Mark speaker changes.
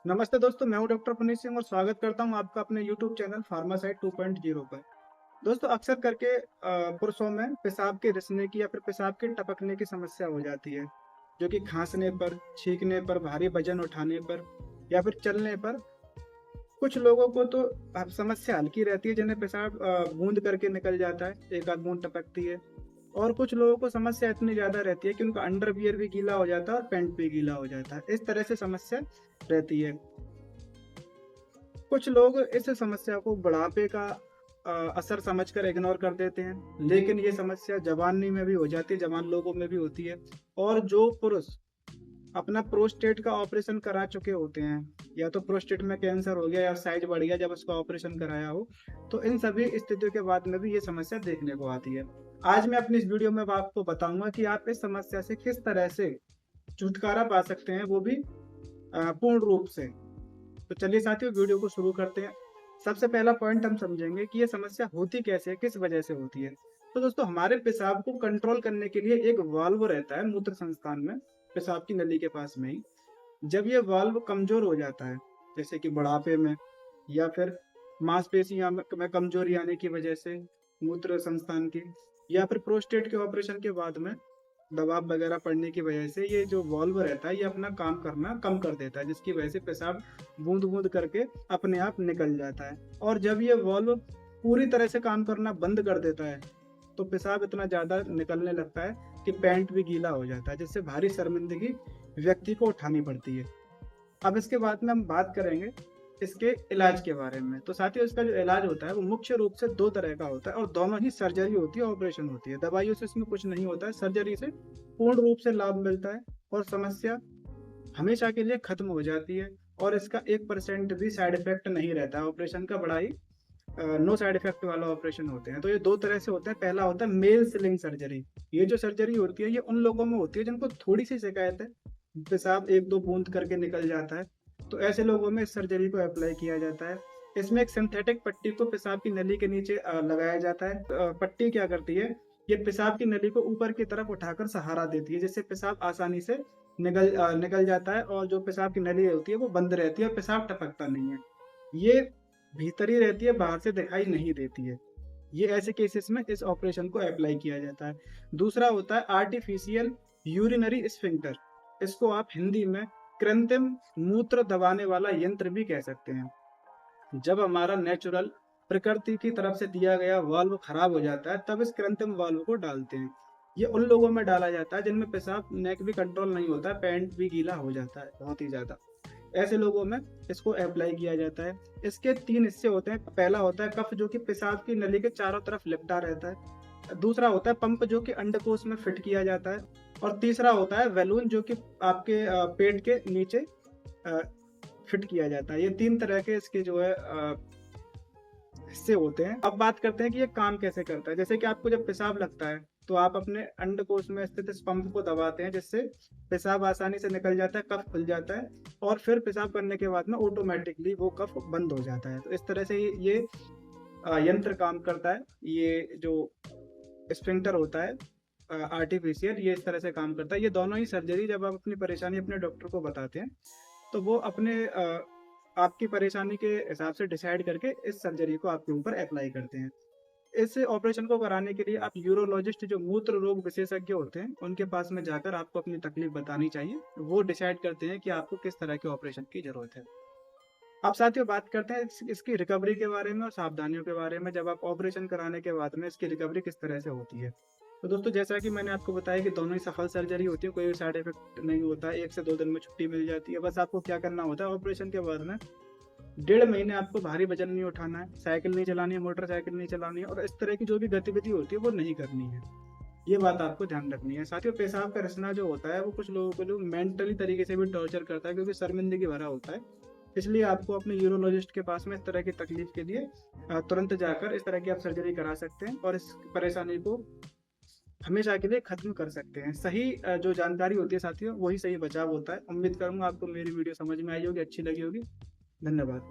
Speaker 1: नमस्ते दोस्तों, मैं हूं डॉक्टर पुनीत सिंह और स्वागत करता हूं आपका अपने यूट्यूब चैनल फार्मासाइट 2.0 पर। दोस्तों, अक्सर करके पुरुषों में पेशाब के रिसने की या फिर पेशाब के टपकने की समस्या हो जाती है, जो कि खांसने पर, छींकने पर, भारी वजन उठाने पर या फिर चलने पर। कुछ लोगों को तो समस्या हल्की रहती है, जिन्हें पेशाब बूंद करके निकल जाता है, एक आध बूंद टपकती है। और कुछ लोगों को समस्या इतनी ज़्यादा रहती है कि उनका अंडरवियर भी गीला हो जाता है और पैंट भी गीला हो जाता है। इस तरह से समस्या रहती है। कुछ लोग इस समस्या को बुढ़ापे का असर समझकर इग्नोर कर देते हैं, लेकिन ये समस्या जवानी में भी हो जाती है, जवान लोगों में भी होती है। और जो पुरुष अपना प्रोस्टेट का ऑपरेशन करा चुके होते हैं, या तो प्रोस्टेट में कैंसर हो गया या साइज बढ़ गया जब उसका ऑपरेशन कराया हो, तो इन सभी स्थितियों के बाद में भी ये समस्या देखने को आती है। आज मैं अपनी इस वीडियो में आपको बताऊंगा कि आप इस समस्या से किस तरह से छुटकारा पा सकते हैं, वो भी पूर्ण रूप से। तो चलिए साथियों, वीडियो को शुरू करते हैं। सबसे पहला पॉइंट हम समझेंगे कि ये समस्या होती कैसे है, किस वजह से होती है। तो दोस्तों, हमारे पेशाब को कंट्रोल करने के लिए एक वाल्व रहता है मूत्र संस्थान में, पेशाब की नली के पास में ही। जब ये वाल्व कमजोर हो जाता है, जैसे कि बुढ़ापे में या फिर मांसपेशियों में कमजोरी आने की वजह से, मूत्र संस्थान की, या फिर प्रोस्टेट के ऑपरेशन के बाद में दबाव वगैरह पड़ने की वजह से, ये जो वाल्व रहता है ये अपना काम करना कम कर देता है, जिसकी वजह से पेशाब बूंद बूंद करके अपने आप निकल जाता है। और जब ये वाल्व पूरी तरह से काम करना बंद कर देता है, तो पेशाब इतना ज़्यादा निकलने लगता है कि पैंट भी गीला हो जाता है, जिससे भारी शर्मिंदगी व्यक्ति को उठानी पड़ती है। अब इसके बाद में हम बात करेंगे इसके इलाज के बारे में। तो साथियों, इसका जो इलाज होता है वो मुख्य रूप से 2 तरह का होता है, और दोनों ही सर्जरी होती है, ऑपरेशन होती है। दवाइयों से इसमें कुछ नहीं होता है, सर्जरी से पूर्ण रूप से लाभ मिलता है और समस्या हमेशा के लिए खत्म हो जाती है। और इसका 1% भी साइड इफेक्ट नहीं रहता है ऑपरेशन का, बड़ा ही नो साइड इफेक्ट वाला ऑपरेशन होते हैं। तो ये 2 तरह से होता है। पहला होता है मेल सिलिंग सर्जरी। ये जो सर्जरी होती है ये उन लोगों में होती है जिनको थोड़ी सी शिकायत है, पेशाब 1-2 बूंद करके निकल जाता है, तो ऐसे लोगों में इस सर्जरी को अप्लाई किया जाता है। इसमें एक सिंथेटिक पट्टी को पेशाब की नली के नीचे लगाया जाता है। पट्टी क्या करती है, ये पेशाब की नली को ऊपर की तरफ उठाकर सहारा देती है, जिससे पेशाब आसानी से निकल जाता है, और जो पेशाब की नली होती है वो बंद रहती है और पेशाब टपकता नहीं है। ये भीतर ही रहती है, बाहर से दिखाई नहीं देती है। ये ऐसे केसेस में इस ऑपरेशन को अप्लाई किया जाता है। दूसरा होता है आर्टिफिशियल यूरिनरी स्फिंक्टर। इसको आप हिंदी में कृत्रिम मूत्र दबाने वाला यंत्र भी कह सकते हैं। जब हमारा नेचुरल प्रकृति की तरफ से दिया गया वाल्व खराब हो जाता है, तब इस कृत्रिम वाल्व को डालते हैं। ये उन लोगों में डाला जाता है जिनमें पेशाब नेक भी कंट्रोल नहीं होता है, पैंट भी गीला हो जाता है बहुत ही ज़्यादा। ऐसे लोगों में इसको अप्लाई किया जाता है। इसके 3 हिस्से होते हैं। पहला होता है कफ, जो कि पेशाब की नली के चारों तरफ लिपटा रहता है। दूसरा होता है पंप, जो कि अंडकोश में फिट किया जाता है। और तीसरा होता है बैलून, जो कि आपके पेट के नीचे अ, फिट किया जाता है। ये 3 तरह के इसके जो है हिस्से होते हैं। अब बात करते हैं कि ये काम कैसे करता है। जैसे कि आपको जब पेशाब लगता है, तो आप अपने अंडकोश में स्थित इस पंप को दबाते हैं, जिससे पेशाब आसानी से निकल जाता है, कफ खुल जाता है, और फिर पेशाब करने के बाद में ऑटोमेटिकली वो कफ बंद हो जाता है। तो इस तरह से ये यंत्र काम करता है। ये जो स्फिंक्टर होता है आर्टिफिशियल, ये इस तरह से काम करता है। ये दोनों ही सर्जरी जब आप अपनी परेशानी अपने डॉक्टर को बताते हैं, तो वो अपने आपकी परेशानी के हिसाब से डिसाइड करके इस सर्जरी को आपके ऊपर अप्लाई करते हैं। इस ऑपरेशन को कराने के लिए आप यूरोलॉजिस्ट, जो मूत्र रोग विशेषज्ञ होते हैं, उनके पास में जाकर आपको अपनी तकलीफ बतानी चाहिए। वो डिसाइड करते हैं कि आपको किस तरह के ऑपरेशन की ज़रूरत है। अब साथियों, बात करते हैं इसकी रिकवरी के बारे में और सावधानियों के बारे में। जब आप ऑपरेशन कराने के बाद में इसकी रिकवरी किस तरह से होती है। तो दोस्तों, जैसा कि मैंने आपको बताया कि दोनों ही सफल सर्जरी होती है, कोई साइड इफेक्ट नहीं होता है, 1 से 2 दिन में छुट्टी मिल जाती है। बस आपको क्या करना होता है, ऑपरेशन के बाद में 1.5 महीने आपको भारी वजन नहीं उठाना है, साइकिल नहीं चलानी है, मोटरसाइकिल नहीं चलानी है, और इस तरह की जो भी गतिविधि होती है वो नहीं करनी है। ये बात आपको ध्यान रखनी है। साथियों, पेशाब का रिसना जो होता है वो कुछ लोगों को जो मेंटली तरीके से भी टॉर्चर करता है, क्योंकि शर्मिंदगी भरा होता है। इसलिए आपको अपने यूरोलॉजिस्ट के पास में इस तरह की तकलीफ के लिए तुरंत जाकर इस तरह की आप सर्जरी करा सकते हैं, और इस परेशानी को हमेशा के लिए खत्म कर सकते हैं। सही जो जानकारी होती है साथियों, वही सही बचाव होता है। उम्मीद करूंगा आपको मेरी वीडियो समझ में आई होगी, अच्छी लगी होगी। धन्यवाद।